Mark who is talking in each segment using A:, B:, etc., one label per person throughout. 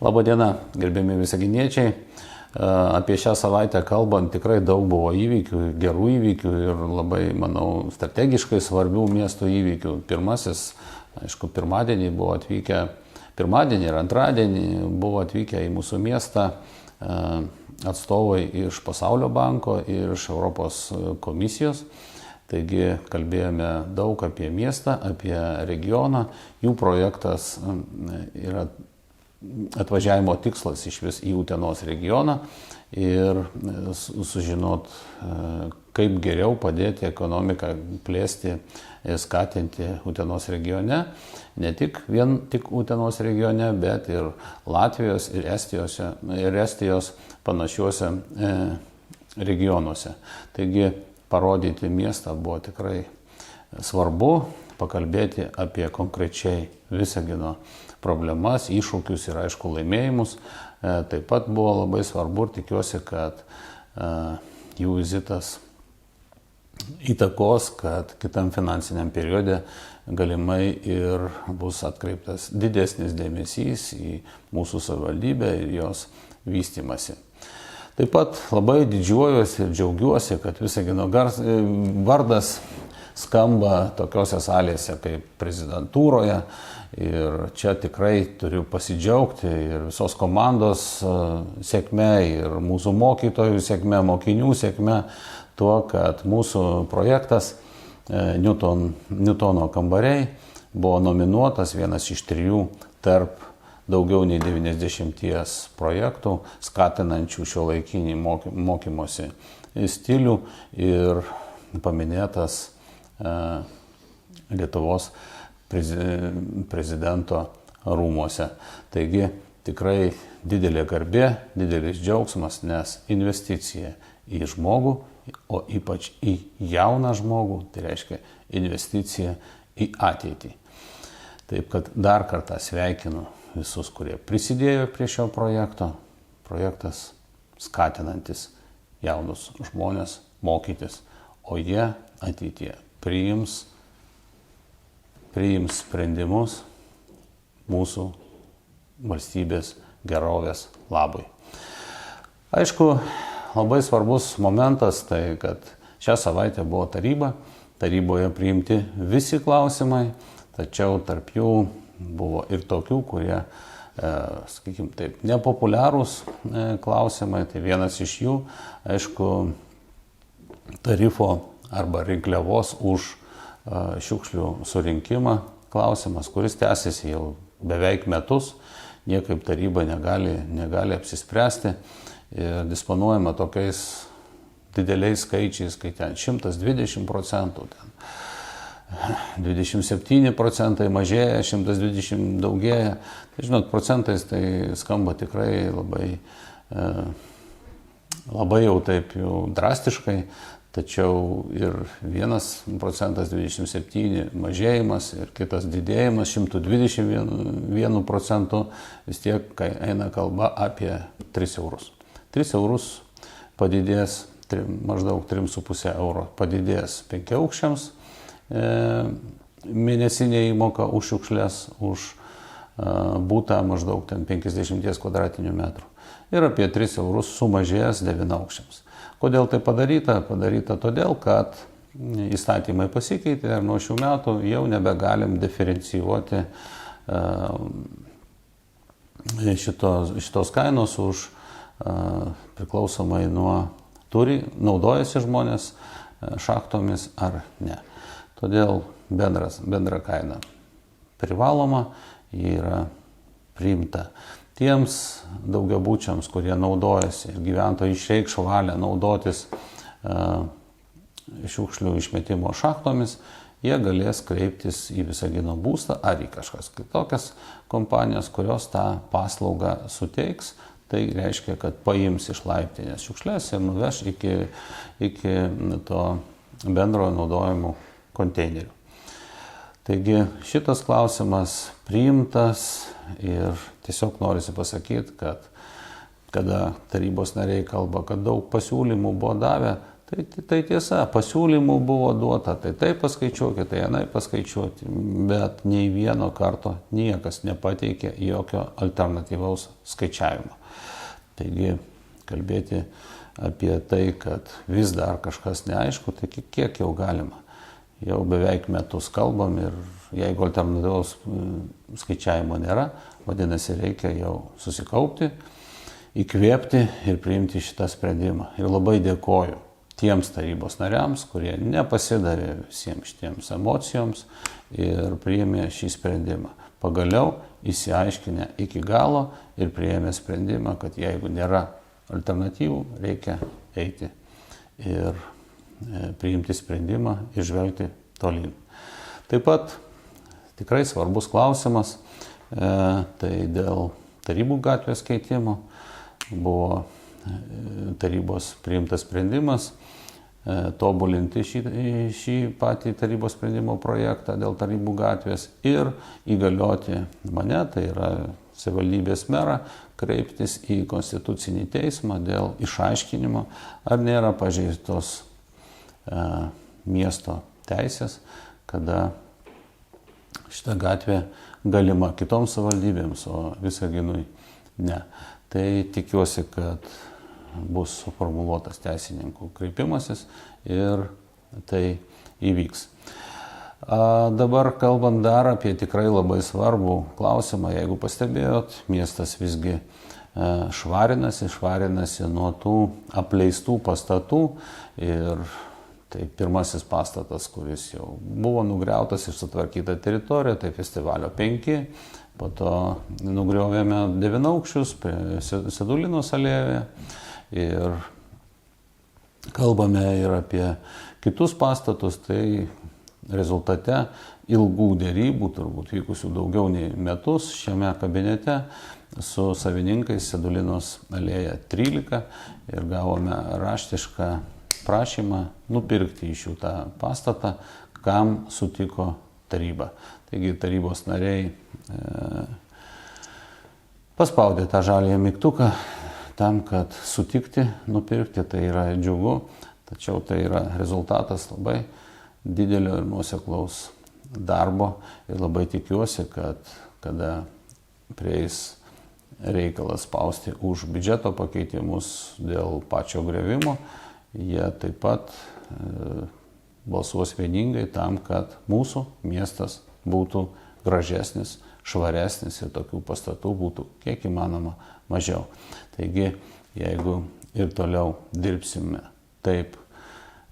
A: Labadiena, gerbiami visaginiečiai. Apie šią savaitę kalbant, tikrai daug buvo įvykių, gerų įvykių ir labai, manau, strategiškai svarbių miesto įvykių. Pirmasis, aišku, pirmadienį ir antradienį buvo atvykę į mūsų miestą atstovai iš Pasaulio banko ir iš Europos komisijos. Taigi kalbėjome daug apie miestą, apie regioną. Jų projektas yra atvažiavimo tikslas iš vis į Utenos regioną ir sužinot, kaip geriau padėti ekonomiką plėsti, skatinti Utenos regione. Ne tik Utenos regione, bet ir Latvijos ir Estijos panašiuose regionuose. Taigi parodyti miestą buvo tikrai svarbu, pakalbėti apie konkrečiai Visagino problemas, iššūkius ir aišku laimėjimus. Taip pat buvo labai svarbu ir tikiuosi, kad jų vizitas įtakos, kad kitam finansiniam periode galimai ir bus atkreiptas didesnis dėmesys į mūsų savivaldybę ir jos vystymasi. Taip pat labai didžiuojuosi ir džiaugiuosi, kad Visagino vardas skamba tokiose salėse kaip prezidentūroje ir čia tikrai turiu pasidžiaugti ir visos komandos sėkme ir mūsų mokytojų sėkme, mokinių sėkme tuo, kad mūsų projektas Newtono kambariai buvo nominuotas vienas iš 3 tarp daugiau nei 90 projektų skatinančių šiuolaikinį mokymosi stilių ir paminėtas Lietuvos prezidento rūmuose. Taigi tikrai didelė garbė, didelis džiaugsmas, nes investicija į žmogų, o ypač į jauną žmogų, tai reiškia investicija į ateitį. Taip kad dar kartą sveikinu visus, kurie prisidėjo prie šio projekto. Projektas skatinantis jaunus žmonės mokytis, o jie ateityje priims sprendimus mūsų valstybės gerovės labui. Aišku, labai svarbus momentas tai, kad šią savaitę buvo taryboje priimti visi klausimai, tačiau tarp jų buvo ir tokių, kurie, sakykime taip, nepopuliarūs klausimai. Tai vienas iš jų, aišku, tarifo arba rinkliavos už šiukšlių surinkimą klausimas, kuris tęsiasi jau beveik metus, niekaip taryba negali apsispręsti ir disponuojama tokiais dideliais skaičiais, kai ten 120%, ten 27% mažėja, 120% daugėja. Tai, žinot, procentais tai skamba tikrai labai jau taip jau drastiškai. Tačiau ir 1%, 27% mažėjimas ir kitas didėjimas 121%, vis tiek, kai eina kalba apie 3 eurus. 3 eurus padidės, maždaug 3,5 euro padidės 5 aukščiams mėnesinė įmoka už šiukšlės, už būtą maždaug 50 kvadratinių metrų. Ir apie 3 eurus sumažės 9 aukščiams. Kodėl tai padaryta? Padaryta todėl, kad įstatymai pasikeitė ir nuo šių metų jau nebegalim diferencijuoti šitos kainos už priklausomai nuo naudojasi žmonės šachtomis ar ne. Todėl bendra kaina privaloma, ji yra priimta. Tiems daugiabučiams, kurie naudojasi ir gyventojai išreikš valią naudotis šiukšlių išmetimo šachtomis, jie galės kreiptis į Visagino būstą ar į kažkas kitokias kompanijas, kurios tą paslaugą suteiks. Tai reiškia, kad paims iš laiptinės šiukšlės ir nuveš iki to bendrojo naudojimo konteinerių. Taigi šitas klausimas priimtas ir tiesiog norisi pasakyti, kad kada tarybos nariai kalba, kad daug pasiūlymų buvo davę, Tai tiesa, pasiūlymų buvo duota, tai paskaičiuokit, tai anai paskaičiuoti, bet nei vieno karto niekas nepateikė jokio alternatyvaus skaičiavimo. Taigi kalbėti apie tai, kad vis dar kažkas neaišku, tai kiek jau galima. Jau beveik metus kalbam ir jeigu alternatyvaus skaičiavimo nėra, vadinasi, reikia jau susikaupti, įkvėpti ir priimti šitą sprendimą. Ir labai dėkoju tiems tarybos nariams, kurie nepasidavė visiems šitiems emocijoms ir priėmė šį sprendimą. Pagaliau įsiaiškinę iki galo ir priėmė sprendimą, kad jeigu nėra alternatyvų, reikia eiti ir priimti sprendimą ir žvelgti tolyn. Taip pat tikrai svarbus klausimas, tai dėl Tarybų gatvės keitimo buvo tarybos priimtas sprendimas tobulinti šį patį tarybos sprendimo projektą dėl Tarybų gatvės ir įgalioti mane, tai yra savivaldybės merą, kreiptis į Konstitucinį teismą dėl išaiškinimo, ar nėra pažeistos miesto teisės, kada šita gatvė galima kitoms savivaldybėms, o Visaginui ne. Tai tikiuosi, kad bus suformuluotas teisininkų kreipimasis ir tai įvyks. Dabar kalbant dar apie tikrai labai svarbų klausimą, jeigu pastebėjot, miestas visgi švarinasi nuo tų apleistų pastatų ir tai pirmasis pastatas, kuris jau buvo nugriautas ir sutvarkyta teritorija, tai Festivalio 5, po to nugriovėme 9 aukščius prie Sedulinos alėjoje. Ir kalbame ir apie kitus pastatus, tai rezultate ilgų dėrybų, turbūt vykusių daugiau nei metus šiame kabinete su savininkais Sedulinos alėja 13 ir gavome raštišką prašymą nupirkti iš jų tą pastatą, kam sutiko taryba. Taigi tarybos nariai paspaudė tą žaliąjį mygtuką tam, kad sutikti nupirkti, tai yra džiugu, tačiau tai yra rezultatas labai didelio ir nuoseklaus darbo ir labai tikiuosi, kad kada prieis reikalas spausti už biudžeto pakeitimus dėl pačio griovimo, jie taip pat balsuos vieningai tam, kad mūsų miestas būtų gražesnis, švaresnis ir tokių pastatų būtų kiek įmanoma mažiau. Taigi, jeigu ir toliau dirbsime taip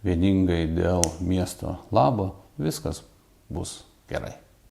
A: vieningai dėl miesto labo, viskas bus gerai.